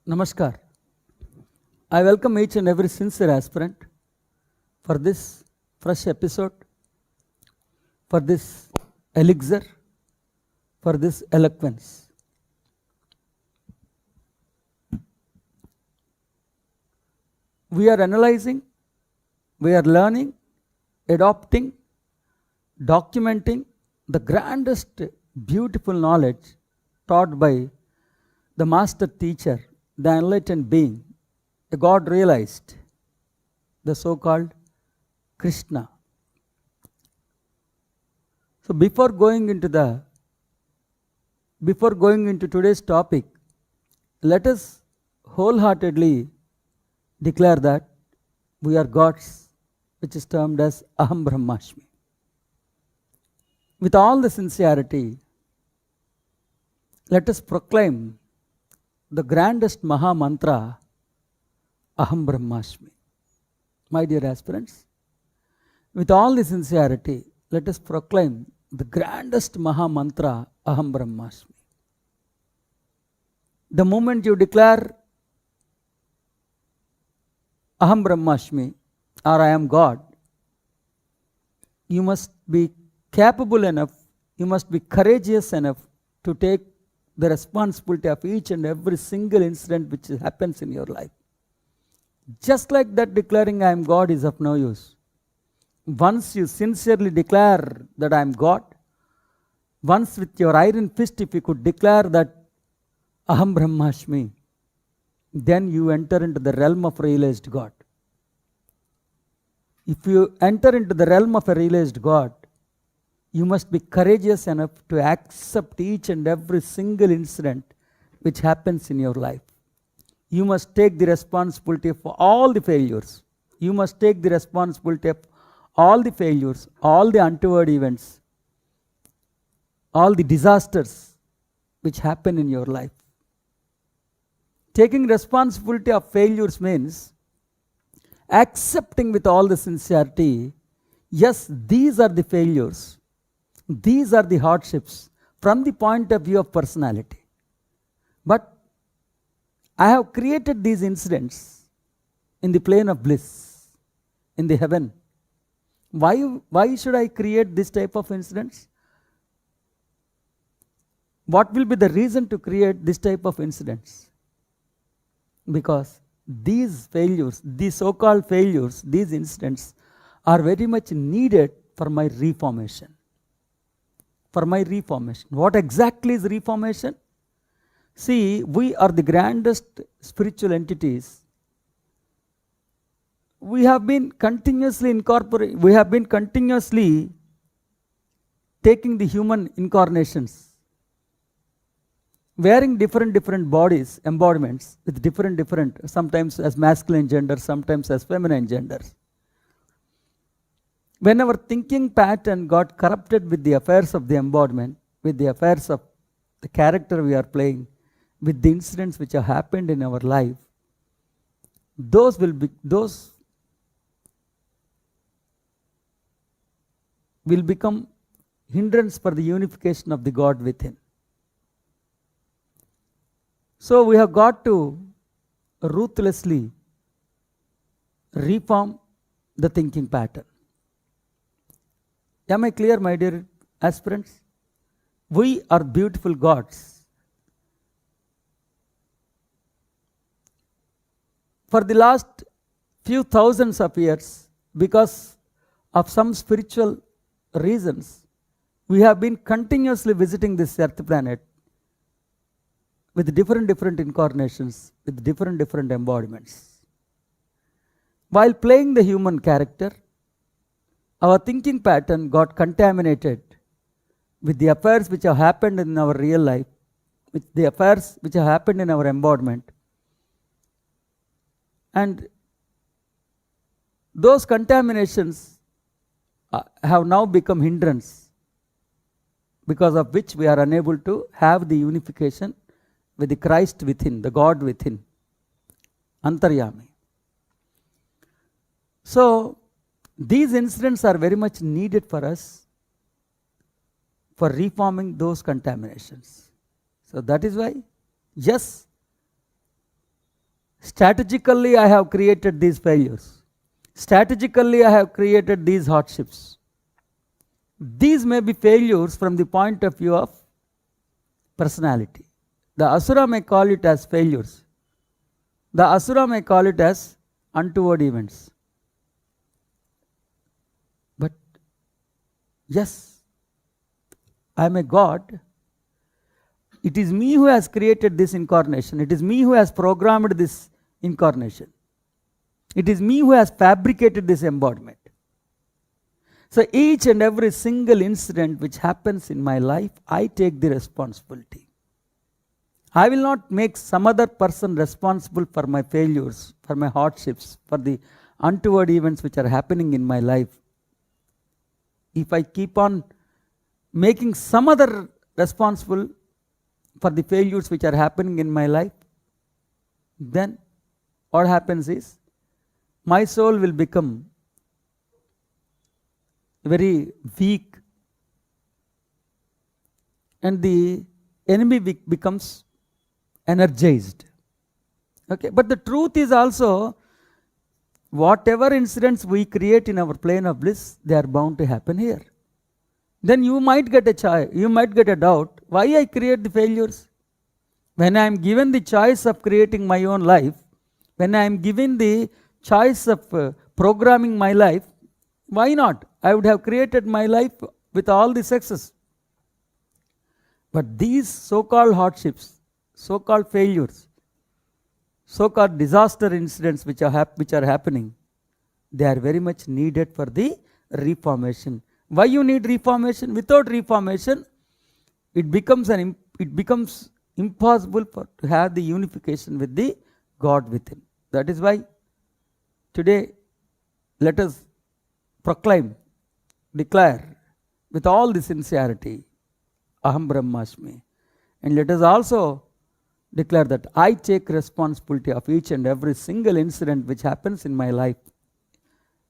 Namaskar. I welcome each and every sincere aspirant for this fresh episode, for this elixir, for this eloquence. We are analyzing, we are learning, adopting, documenting the grandest, beautiful knowledge taught by the master teacher, the enlightened being, a God realized, the so-called Krishna. So before going into today's topic, let us wholeheartedly declare that we are gods, which is termed as Am Brahmasmi. With all the sincerity, let us proclaim the grandest Maha Mantra, Aham Brahmasmi. My dear aspirants, with all the sincerity, let us proclaim the grandest Maha Mantra, Aham Brahmasmi. The moment you declare Aham Brahmasmi or I am God, you must be capable enough, you must be courageous enough to take the responsibility of each and every single incident which happens in your life. Just like that, declaring I am God is of no use. Once you sincerely declare that I am God, once with your iron fist, if you could declare that Aham Brahmasmi, then you enter into the realm of realized God. If you enter into the realm of a realized God, you must be courageous enough to accept each and every single incident which happens in your life. You must take the responsibility for all the failures. You must take the responsibility of all the failures, all the untoward events, all the disasters which happen in your life. Taking responsibility of failures means accepting with all the sincerity, yes, these are the failures. These are the hardships from the point of view of personality. But I have created these incidents in the plane of bliss, in the heaven. Why should I create this type of incidents? What will be the reason to create this type of incidents? Because these failures, these so-called failures, these incidents are very much needed for my reformation. For my reformation. What exactly is reformation? See, we are the grandest spiritual entities. We have been continuously taking the human incarnations, wearing different bodies, embodiments with different, sometimes as masculine gender, sometimes as feminine genders. When our thinking pattern got corrupted with the affairs of the embodiment, with the affairs of the character we are playing, with the incidents which have happened in our life, those will become hindrance for the unification of the God within. So we have got to ruthlessly reform the thinking pattern. Am I clear, my dear aspirants? We are beautiful gods. For the last few thousands of years, because of some spiritual reasons, we have been continuously visiting this earth planet with different incarnations, with different embodiments. While playing the human character, our thinking pattern got contaminated with the affairs which have happened in our real life, with the affairs which have happened in our embodiment. And those contaminations have now become hindrance, because of which we are unable to have the unification with the Christ within, the God within, Antaryami. So, these incidents are very much needed for us for reforming those contaminations. So that is why, yes, Strategically, I have created these failures. Strategically, I have created these hardships. These may be failures from the point of view of personality. The Asura may call it as failures. The Asura may call it as untoward events. But yes, I am a God. It is me who has created this incarnation. It is me who has programmed this incarnation. It is me who has fabricated this embodiment. So each and every single incident which happens in my life, I take the responsibility. I will not make some other person responsible for my failures, for my hardships, for the untoward events which are happening in my life. If I keep on making some other responsible for the failures which are happening in my life, then what happens is my soul will become very weak and the enemy becomes energized. Okay, but the truth is also, whatever incidents we create in our plane of bliss, they are bound to happen here. Then you might get a doubt, why I create the failures? When I am given the choice of creating my own life, when I am given the choice of programming my life, why not? I would have created my life with all the success. But these so-called hardships, so-called failures, so-called disaster incidents which are happening, they are very much needed for the reformation. Why you need reformation? Without reformation, it becomes impossible to have the unification with the God within. That is why today let us declare with all the sincerity, Aham Brahmasmi. And let us also declare that I take responsibility of each and every single incident which happens in my life.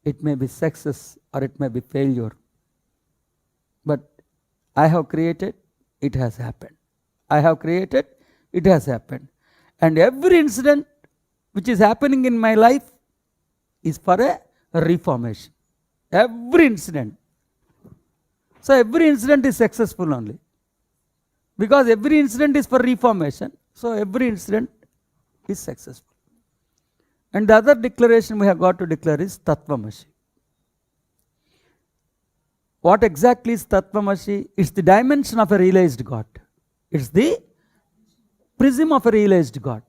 It may be success or it may be failure. But I have created, it has happened. I have created, it has happened. And every incident which is happening in my life is for a reformation. Every incident. So every incident is successful only. Because every incident is for reformation. So every incident is successful. And the other declaration we have got to declare is Tattvamasi. What exactly is Tattvamasi? It's the dimension of a realized God. It's the prism of a realized God.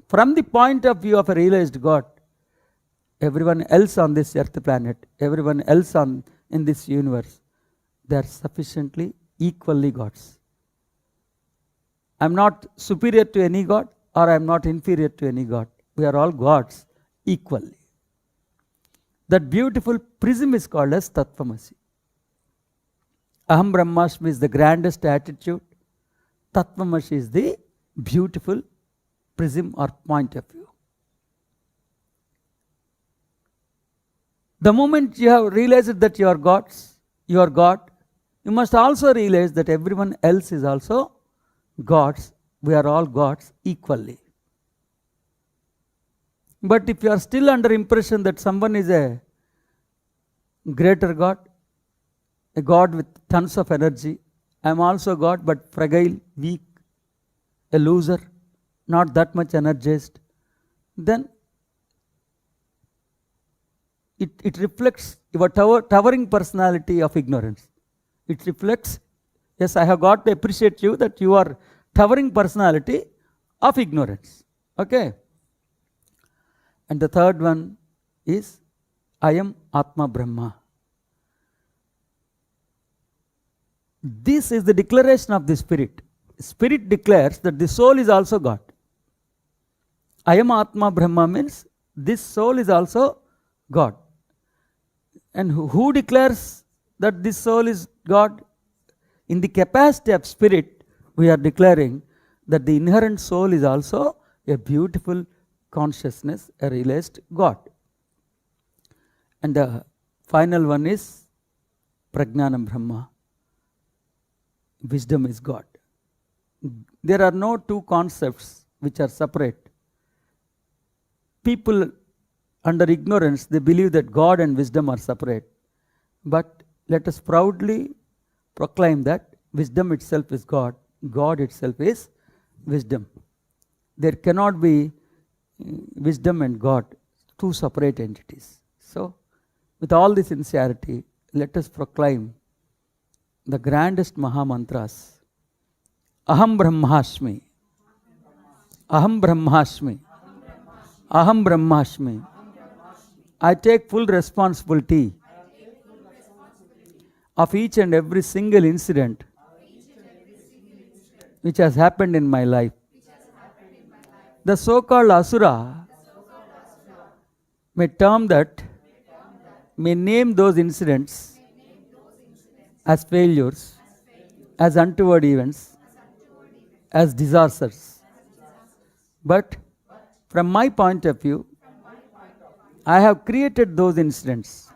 From the point of view of a realized God, everyone else on this earth planet, everyone else in this universe, they are sufficiently equally gods. I am not superior to any God or I am not inferior to any God. We are all gods equally. That beautiful prism is called as Tattvamasi. Aham Brahmasmi is the grandest attitude. Tattvamasi is the beautiful prism or point of view. The moment you have realized that you are gods, you are God, you must also realize that everyone else is also gods. We are all gods equally. But if you are still under impression that someone is a greater God, a God with tons of energy, I am also God but fragile, weak, a loser, not that much energized, then it reflects your towering personality of ignorance. It reflects, yes, I have got to appreciate you that you are towering personality of ignorance. Okay. And the third one is I am Atma Brahma. This is the declaration of the Spirit. Spirit declares that the soul is also God. I am Atma Brahma means this soul is also God. And who declares that this soul is God? In the capacity of Spirit, we are declaring that the inherent soul is also a beautiful consciousness, a realized God. And the final one is Prajnanam Brahma. Wisdom is God. There are no two concepts which are separate. people under ignorance, they believe that God and wisdom are separate. But let us proudly proclaim that wisdom itself is God, God itself is wisdom. There cannot be wisdom and God, two separate entities. So, with all this sincerity, let us proclaim the grandest Maha Mantras. Aham Brahmasmi. Aham Brahmasmi. Aham Brahmasmi. I take full responsibility of each and every single incident which has happened in my life. The so-called Asura may term that, may name those incidents as failures, as untoward events, as disasters. But from my point of view, I have created those incidents.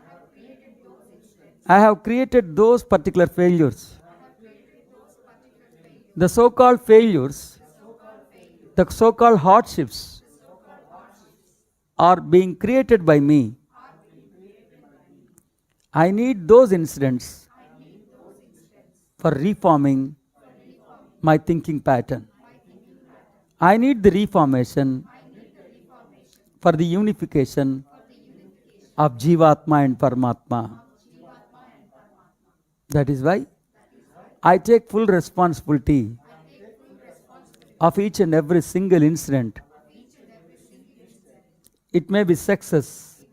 I have created those particular failures. The so-called failures, the so-called hardships are being created by me. I need those incidents for reforming my thinking pattern. I need the reformation for the unification of Jivatma and Paramatma. That is why I take full responsibility of each and every single incident. It may be success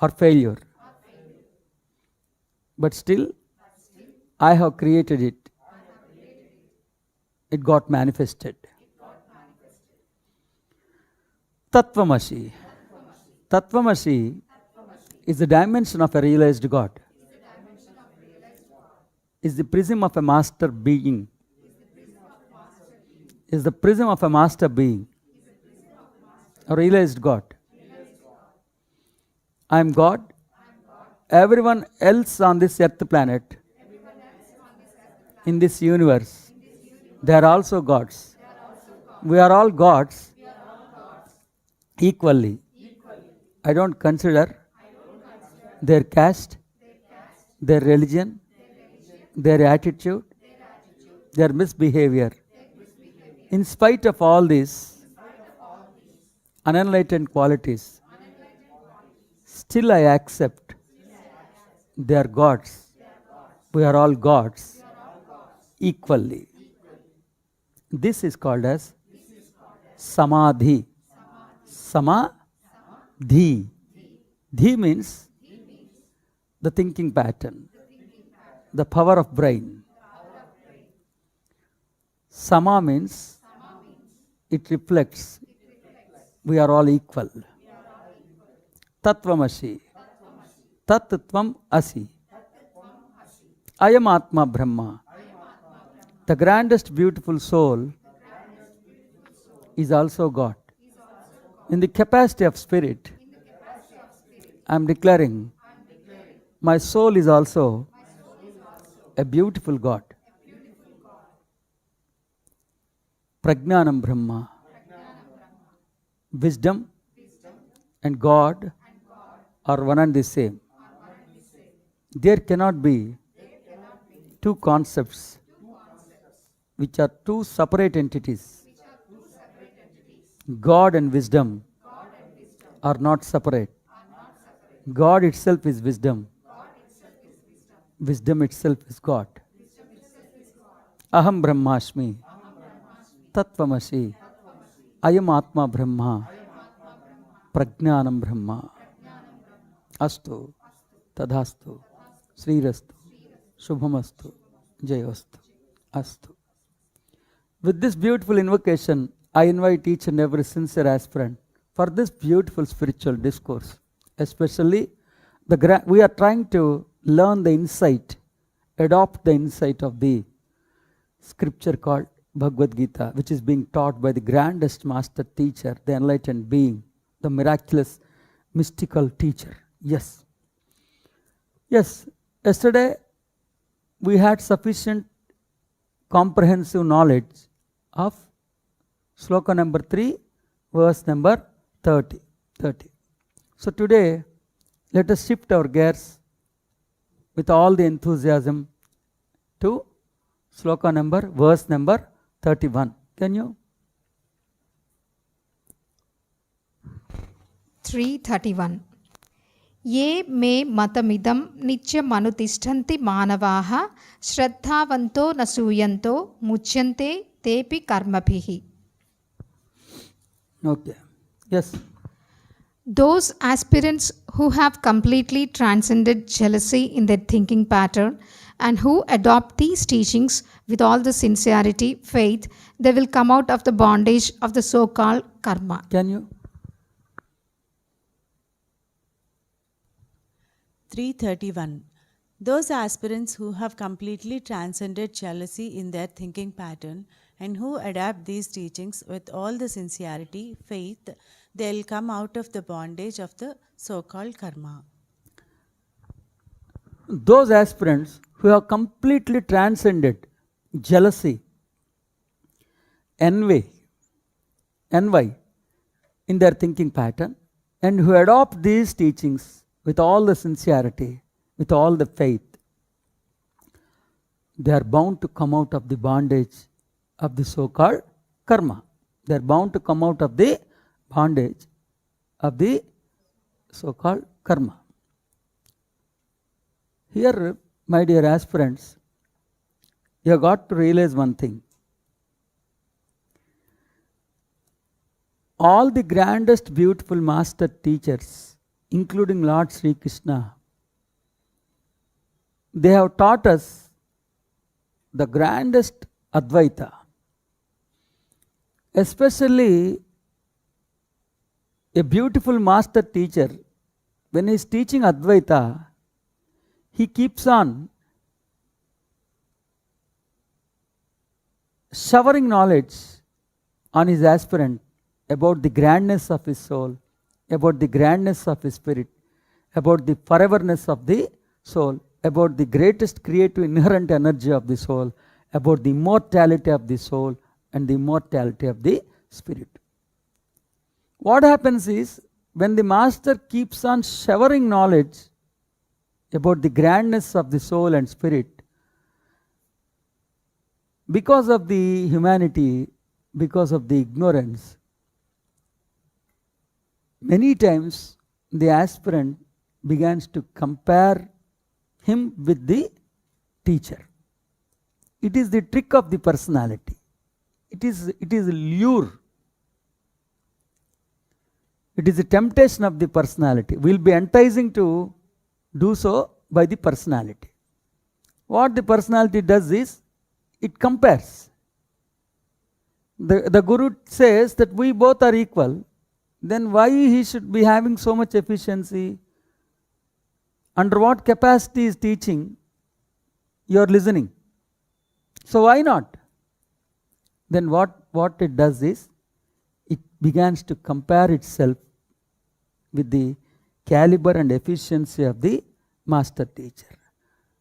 or failure, but still I have created it. It got manifested. Tattvamasi. Tattvamasi is the dimension of a realized God. Is the prism of a master being. Is the prism of a master being. A realized God. I am God. Everyone else on this earth planet, in this universe, they are also gods. We are all gods equally. I don't consider their caste, their religion, their attitude, their misbehavior. In spite of all these unenlightened qualities, still I accept they are gods. We are all gods equally. This is called as Samadhi. Samadhi. Dhi means the thinking pattern, the power of brain. Sama means it reflects we are all equal. Tattvamasi. Tattvam asi. Am Atma Brahma. The grandest beautiful soul is also God. In the capacity of spirit, I am declaring my soul is also a beautiful God. Prajnanam Brahma. Wisdom and God are one and the same. There cannot be two concepts which are two separate entities. God and wisdom are not separate. God itself is wisdom. Wisdom itself is God. Aham Brahmasmi. Tattvamasi. Ayam Atma Brahma. Prajnanam Brahma. Astu. Tadhastu. Srirastu. Shubhamastu. Jayastu. Astu. With this beautiful invocation, I invite each and every sincere aspirant for this beautiful spiritual discourse. Especially, we are trying to learn the insight, adopt the insight of the scripture called Bhagavad Geetha, which is being taught by the grandest master teacher, the enlightened being, the miraculous, mystical teacher. Yes. Yes, yesterday we had sufficient comprehensive knowledge of Sloka number 3, verse number 30. So today, let us shift our gears with all the enthusiasm to verse number 31. Can you? 3:31. ये मे मतमिदं नित्यमनुतिष्ठन्ति मानवाः श्रद्धावन्तो न सूयन्तो मुच्यन्ते तेऽपि कर्मभिः. Okay. Yes. Those aspirants who have completely transcended jealousy in their thinking pattern and who adopt these teachings with all the sincerity, faith, they will come out of the bondage of the so-called karma. Can you? 3:31. Those aspirants who have completely transcended jealousy in their thinking pattern and who adapt these teachings with all the sincerity, faith, they'll come out of the bondage of the so-called karma. Those aspirants who have completely transcended jealousy, envy in their thinking pattern and who adopt these teachings with all the sincerity, with all the faith, they are bound to come out of the bondage of the so-called karma. They are bound to come out of the bondage of the so-called karma. Here, my dear aspirants, you have got to realize one thing. All the grandest beautiful master teachers, including Lord Sri Krishna, they have taught us the grandest Advaita. Especially a beautiful master teacher, when he is teaching Advaita, he keeps on showering knowledge on his aspirant about the grandness of his soul, about the grandness of his spirit, about the foreverness of the soul, about the greatest creative inherent energy of the soul, about the immortality of the soul and the immortality of the spirit. What happens is, when the master keeps on showering knowledge about the grandness of the soul and spirit, because of the humanity, because of the ignorance, many times the aspirant begins to compare him with the teacher. It is the trick of the personality. It is lure. It is a temptation of the personality. We will be enticing to do so by the personality. What the personality does is, it compares. The Guru says that we both are equal, then why he should be having so much efficiency? Under what capacity is teaching? You are listening. So why not? Then what it does is, it begins to compare itself with the caliber and efficiency of the master teacher.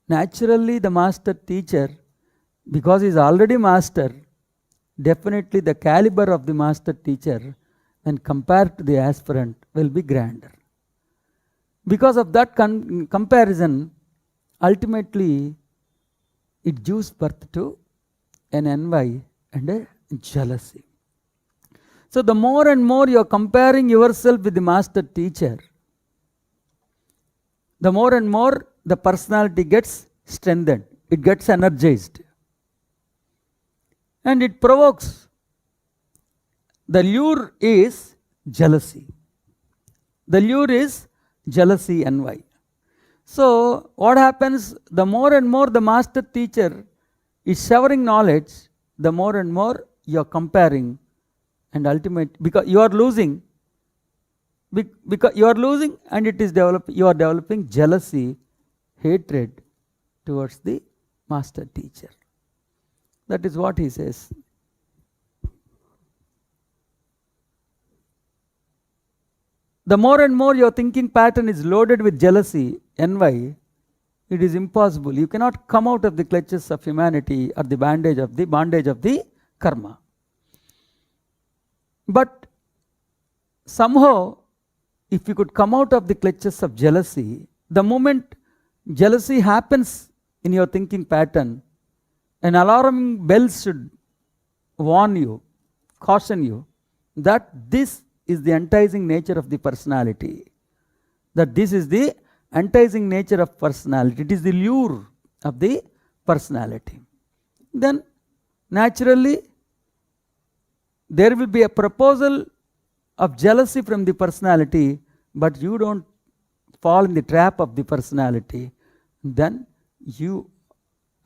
Naturally, the master teacher, because he is already master, definitely the caliber of the master teacher, when compared to the aspirant, will be grander. Because of that comparison, ultimately, it gives birth to an envy and a jealousy. So the more and more you are comparing yourself with the master teacher, the more and more the personality gets strengthened, it gets energized, and it provokes. The lure is jealousy. The lure is jealousy, envy. So what happens, the more and more the master teacher is showering knowledge, the more and more you are comparing, and ultimately, because you are losing, and it is you are developing jealousy, hatred towards the master teacher. That is what he says. The more and more your thinking pattern is loaded with jealousy, envy, it is impossible. You cannot come out of the clutches of humanity or the bondage of the karma. But somehow, if you could come out of the clutches of jealousy, the moment jealousy happens in your thinking pattern, an alarming bell should warn you, caution you, that this is the enticing nature of the personality. That this is the enticing nature of personality. It is the lure of the personality. Then, naturally, there will be a proposal of jealousy from the personality, but you don't fall in the trap of the personality. Then you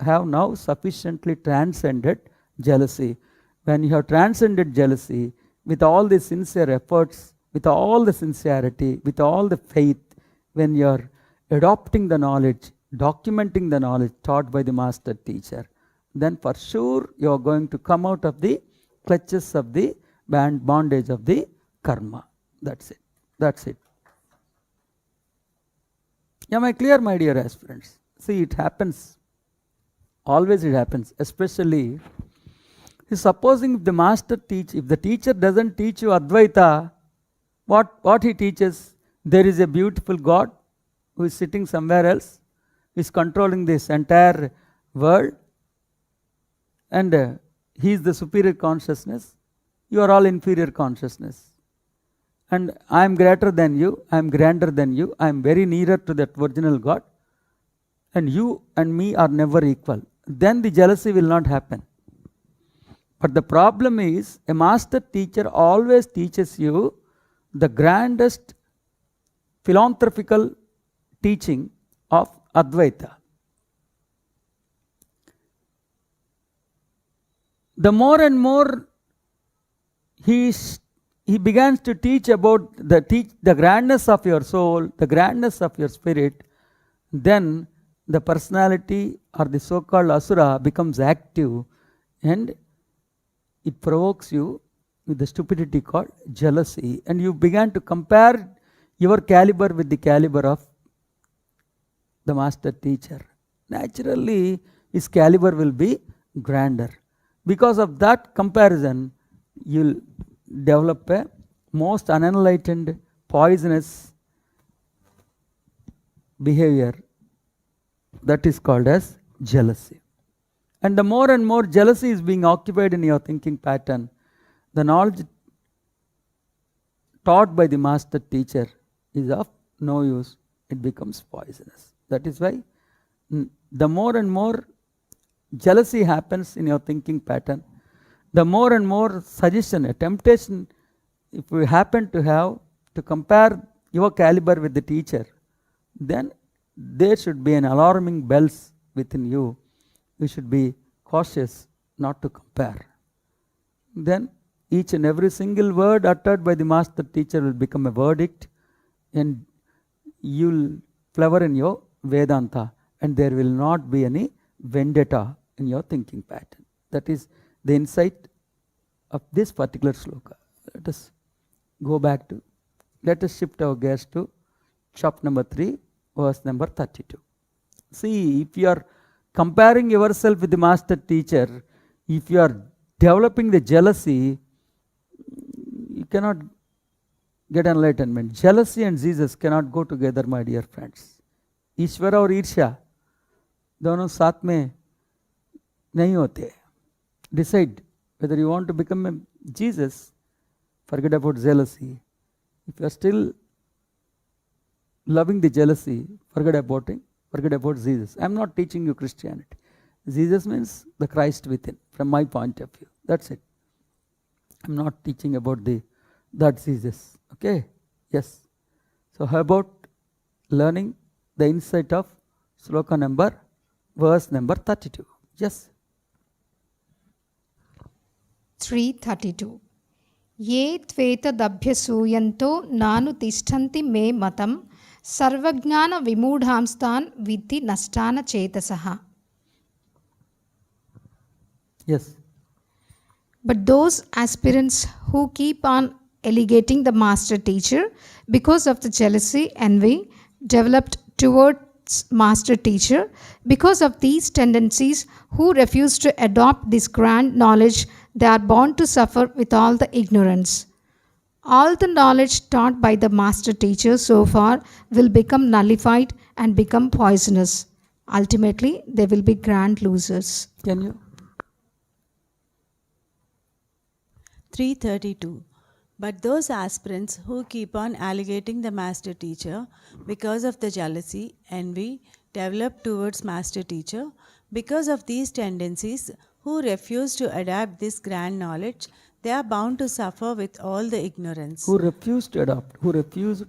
have now sufficiently transcended jealousy. When you have transcended jealousy with all the sincere efforts, with all the sincerity, with all the faith, when you are adopting the knowledge, documenting the knowledge taught by the master teacher, then for sure you are going to come out of the clutches of the bondage of the karma. That's it. That's it. Am I clear, my dear aspirants? See, it happens. Always it happens. Especially, supposing if the master if the teacher doesn't teach you Advaita, what he teaches? There is a beautiful God who is sitting somewhere else, is controlling this entire world, and he is the superior consciousness. You are all inferior consciousness. And I am greater than you, I am grander than you, I am very nearer to that original God, and you and me are never equal. Then the jealousy will not happen. But the problem is, a master teacher always teaches you the grandest philanthropical teaching of Advaita. The more and more he begins to teach about the grandness of your soul, the grandness of your spirit, then the personality or the so-called asura becomes active, and it provokes you with the stupidity called jealousy, and you began to compare your caliber with the caliber of the master teacher. Naturally, his caliber will be grander. Because of that comparison, you'll develop a most unenlightened, poisonous behavior that is called as jealousy. And the more and more jealousy is being occupied in your thinking pattern, the knowledge taught by the master teacher is of no use. It becomes poisonous. That is why the more and more jealousy happens in your thinking pattern, the more and more suggestion, a temptation, if you happen to have to compare your caliber with the teacher, then there should be an alarming bells within you. You should be cautious not to compare. Then each and every single word uttered by the master teacher will become a verdict, and you'll flower in your Vedanta, and there will not be any vendetta in your thinking pattern. That is the insight of this particular sloka. Let us go back to, let us shift our gaze to chapter number 3, verse number 32. See, if you are comparing yourself with the master teacher, if you are developing the jealousy, you cannot get enlightenment. Jealousy and Jesus cannot go together, my dear friends. ईश्वर और ईर्ष्या दोनों साथ में नहीं होते. Decide whether you want to become a Jesus. Forget about jealousy. If you are still loving the jealousy, forget about it. Forget about Jesus. I am not teaching you Christianity. Jesus means the Christ within, from my point of view. That's it. I am not teaching about that Jesus. Okay? Yes. So how about learning the insight of sloka number, verse number 32? Yes. 332. Ye tvetadabhyasuyanto nanu tishtanti me matam sarvajnana vimudhamstan vidhi nashtana chetasaha. Yes. But those aspirants who keep on elevating the master teacher because of the jealousy, envy developed towards master teacher, because of these tendencies, who refuse to adopt this grand knowledge, they are bound to suffer with all the ignorance. all the knowledge taught by the master teacher so far will become nullified and become poisonous. Ultimately, they will be grand losers. Can you? 332. But those aspirants who keep on alienating the master teacher because of the jealousy, envy developed towards master teacher, because of these tendencies, who refuse to adapt this grand knowledge, they are bound to suffer with all the ignorance. Who refuse to adopt? Who refuse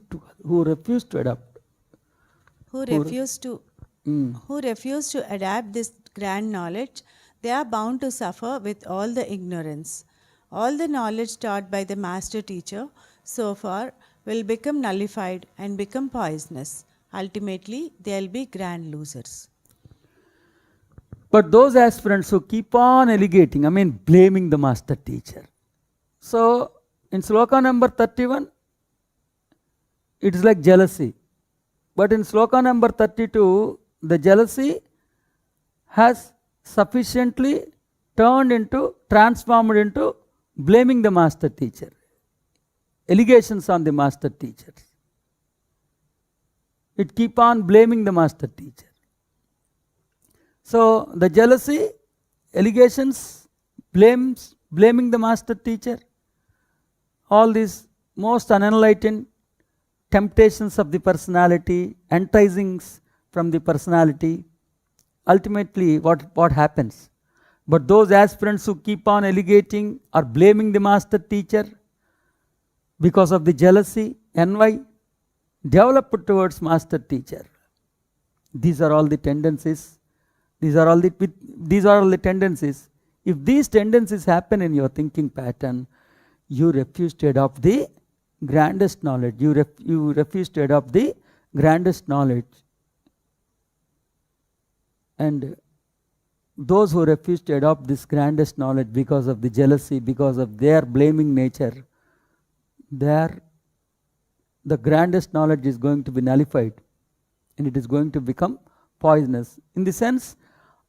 to adopt? Who refuse to adapt this grand knowledge, they are bound to suffer with all the ignorance. All the knowledge taught by the master teacher so far will become nullified and become poisonous. Ultimately, they will be grand losers. But those aspirants who keep on alienating, blaming the master teacher. So, in sloka number 31, it is like jealousy. But in sloka number 32, the jealousy has sufficiently transformed into blaming the master teacher. Allegations on the master teachers. It keep on blaming the master teacher. So, the jealousy, allegations, blaming the master teacher, all these most unenlightened temptations of the personality, enticings from the personality, ultimately what happens? But those aspirants who keep on allegating or blaming the master teacher because of the jealousy, envy, developed towards master teacher. These are all the tendencies. These are all the tendencies. If these tendencies happen in your thinking pattern, you refuse to adopt the grandest knowledge. You refuse to adopt the grandest knowledge. And those who refuse to adopt this grandest knowledge because of the jealousy, because of their blaming nature, the grandest knowledge is going to be nullified and it is going to become poisonous. In the sense,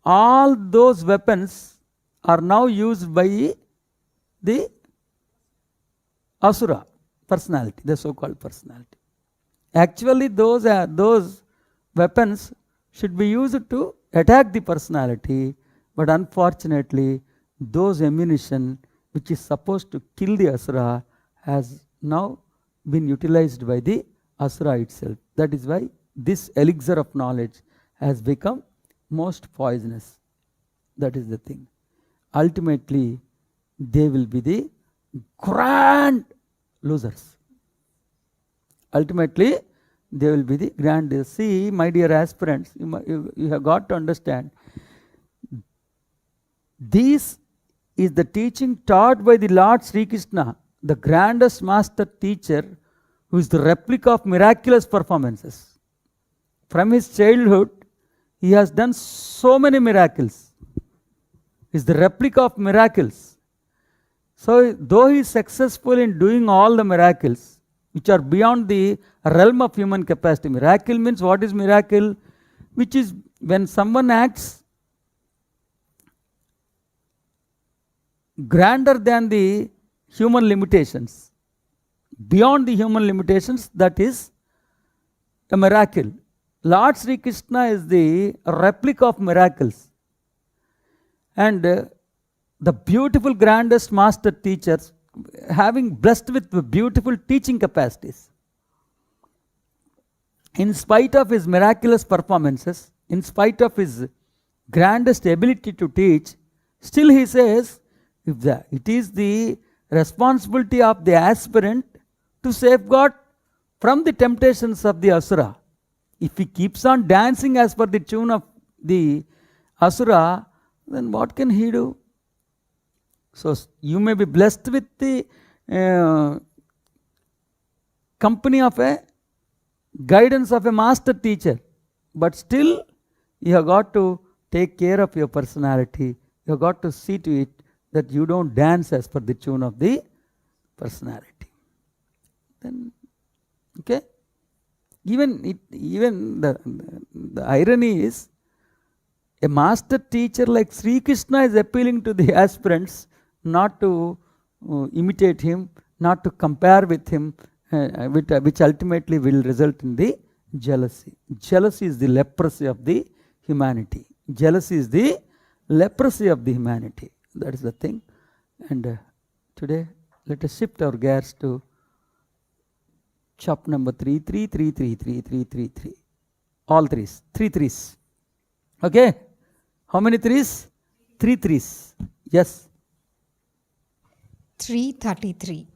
all those weapons are now used by the asura personality, the so-called personality. Actually, those weapons should be used to attack the personality, but unfortunately, those ammunition which is supposed to kill the asura has now been utilized by the asura itself. That is why this elixir of knowledge has become most poisonous. That is the thing. Ultimately, they will be the grand losers. Ultimately, they will be the grand. See, my dear aspirants, you have got to understand, this is the teaching taught by the Lord Sri Krishna, the grandest master teacher, who is the replica of miraculous performances. From his childhood, he has done so many miracles. He is the replica of miracles. So, though he is successful in doing all the miracles, which are beyond the realm of human capacity. Miracle means, what is miracle? Which is when someone acts grander than the human limitations, beyond the human limitations, that is a miracle. Lord Sri Krishna is the replica of miracles. And the beautiful grandest master teachers, having blessed with beautiful teaching capacities, in spite of his miraculous performances, in spite of his grandest ability to teach, still he says, it is the responsibility of the aspirant to safeguard from the temptations of the asura. If he keeps on dancing as per the tune of the asura, then what can he do? So you may be blessed with the company of a guidance of a master teacher, but still you have got to take care of your personality. You have got to see to it that you don't dance as per the tune of the personality. Then, okay? Even the irony is, a master teacher like Sri Krishna is appealing to the aspirants not to imitate him, not to compare with him, which ultimately will result in the jealousy. Jealousy is the leprosy of the humanity. Jealousy is the leprosy of the humanity. That is the thing. And today, let us shift our gears to chapter number 3, 3, 3, 3, 3, 3, 3, 3. All threes. 3 threes. Okay? How many threes? 3 threes. Yes. 333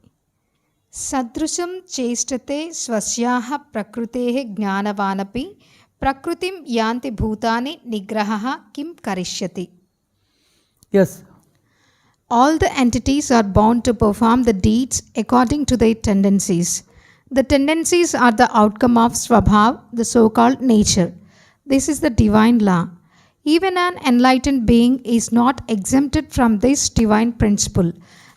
सदृशं चेष्टते स्वस्याः प्रकृतेः ज्ञानवानपि प्रकृतिं यान्ति भूतानि निग्रहः किं करिष्यति. Yes. All the entities are bound to perform the deeds according to their tendencies. The tendencies are the outcome of Swabhav, the so-called nature. This is the divine law. Even an enlightened being is not exempted from this divine principle.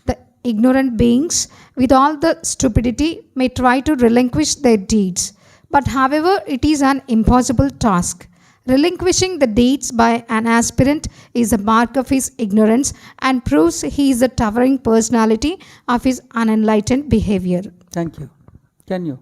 The ignorant beings, with all the stupidity, may try to relinquish their deeds. But however, it is an impossible task. Relinquishing the deeds by an aspirant is a mark of his ignorance and proves he is the towering personality of his unenlightened behavior. Thank you. Can you?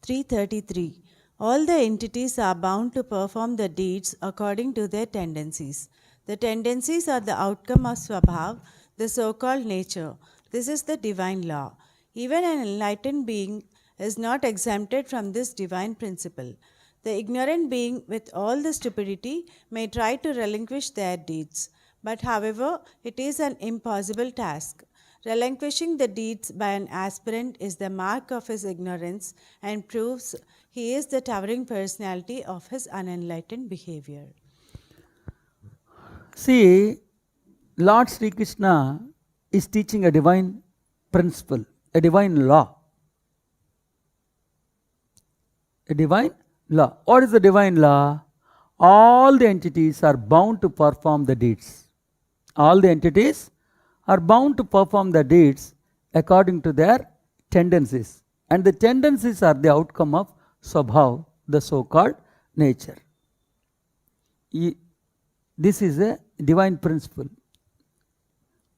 333. All the entities are bound to perform the deeds according to their tendencies. The tendencies are the outcome of Swabhav, the so-called nature. This is the divine law. Even an enlightened being is not exempted from this divine principle. The ignorant being, with all the stupidity, may try to relinquish their deeds. But however, it is an impossible task. Relinquishing the deeds by an aspirant is the mark of his ignorance and proves he is the towering personality of his unenlightened behavior. See, Lord Sri Krishna is teaching a divine principle, a divine law. A divine law. What is the divine law? All the entities are bound to perform the deeds. All the entities are bound to perform the deeds according to their tendencies. And the tendencies are the outcome of Swabhav, the so-called nature. This is a divine principle.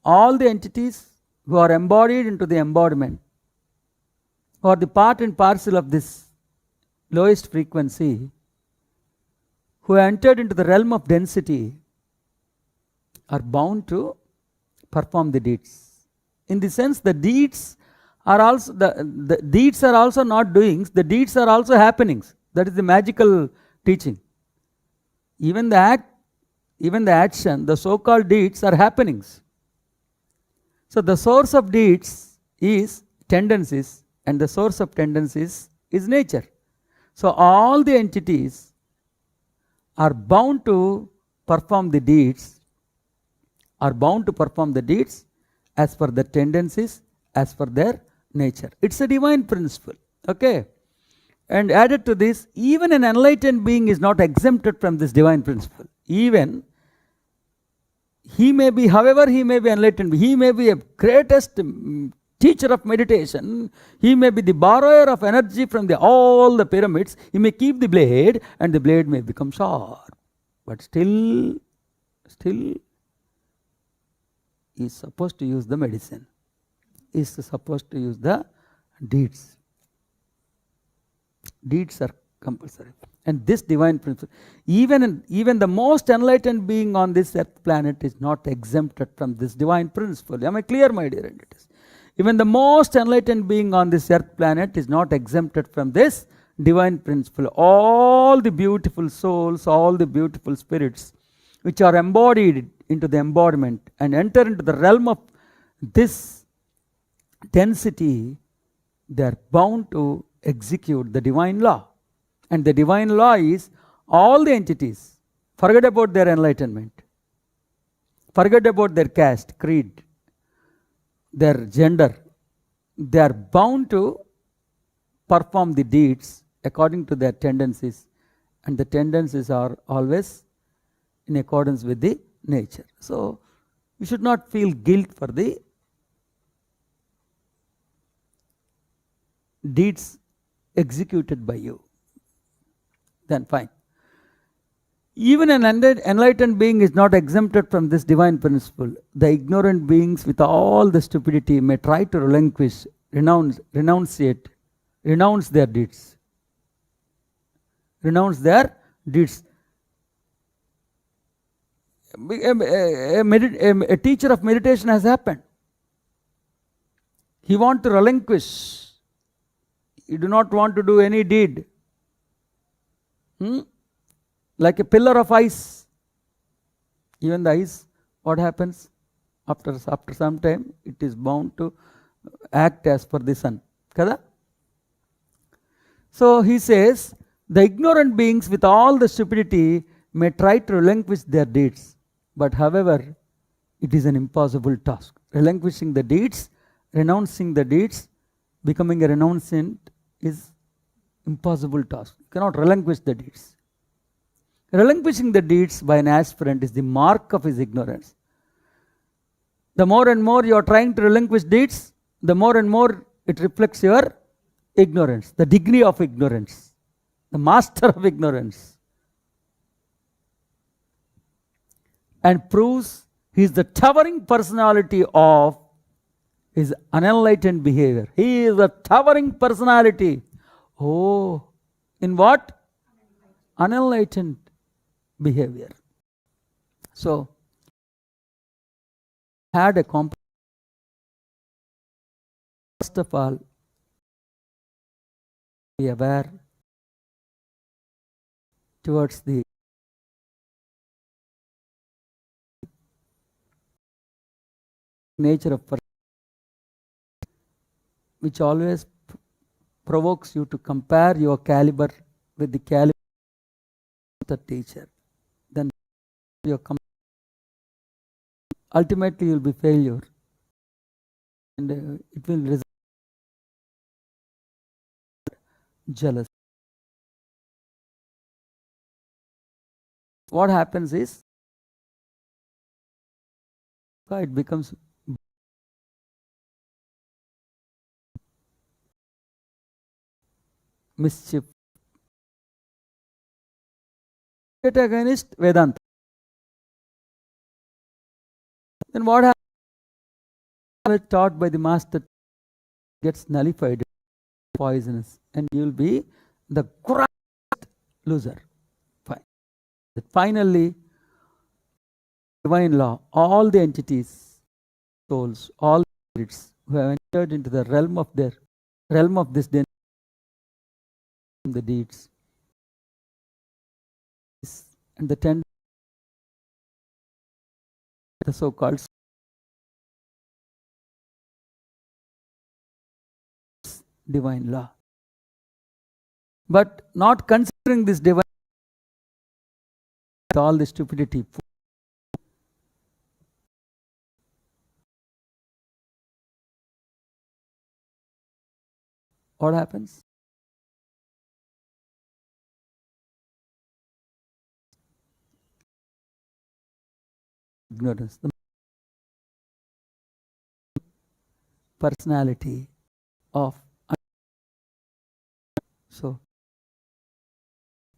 All the entities who are embodied into the embodiment, who are the part and parcel of this lowest frequency, who entered into the realm of density, are bound to perform the deeds. In the sense, the deeds are also the deeds are also not doings, the deeds are also happenings. That is the magical teaching. Even the act, even the action, the so-called deeds are happenings. So the source of deeds is tendencies, and the source of tendencies is nature. So all the entities are bound to perform the deeds, as per the tendencies, as per their nature. It's a divine principle. Okay? And added to this, even an enlightened being is not exempted from this divine principle. Even he may be, however he may be enlightened, he may be a greatest teacher of meditation, he may be the borrower of energy from all the pyramids, he may keep the blade and the blade may become sharp. But still he is supposed to use the medicine. He is supposed to use the deeds. Deeds are compulsory. And this divine principle, even the most enlightened being on this earth planet is not exempted from this divine principle. Am I clear, my dear entities? Even the most enlightened being on this earth planet is not exempted from this divine principle. All the beautiful souls, all the beautiful spirits which are embodied into the embodiment and enter into the realm of this density, they are bound to execute the divine law. And the divine law is all the entities, forget about their enlightenment, forget about their caste, creed, their gender, they are bound to perform the deeds according to their tendencies, and the tendencies are always in accordance with the nature. So you should not feel guilt for the deeds executed by you. Then fine. Even an enlightened being is not exempted from this divine principle. The ignorant beings with all the stupidity may try to relinquish, renounce their deeds. Renounce their deeds. A teacher of meditation has happened. He wants to relinquish. He do not want to do any deed. Like a pillar of ice. Even the ice, what happens? After some time, it is bound to act as per the sun. Kada? So he says, the ignorant beings with all the stupidity may try to relinquish their deeds. But however, it is an impossible task. Relinquishing the deeds, renouncing the deeds, becoming a renunciant is impossible task. You cannot relinquish the deeds. Relinquishing the deeds by an aspirant is the mark of his ignorance. The more and more you are trying to relinquish deeds, the more and more it reflects your ignorance, the degree of ignorance, the master of ignorance, and proves he is the towering personality of his unenlightened behavior. He is a towering personality. Oh, in what? Unenlightened behavior. So, had a compromise. First of all, be aware towards the nature of person, which always provokes you to compare your caliber with the caliber of the teacher. Then ultimately you will be failure, and it will result in jealousy. What happens is, it becomes mischief. It against Vedanta. Then what happens? Taught by the master gets nullified, poisonous, and you will be the great loser. Fine. Finally, divine law, all the entities, souls, all spirits who have entered into the realm of this den, the deeds, and the so-called divine law. But not considering this divine with all the stupidity, what happens? Ignorance, the personality of. So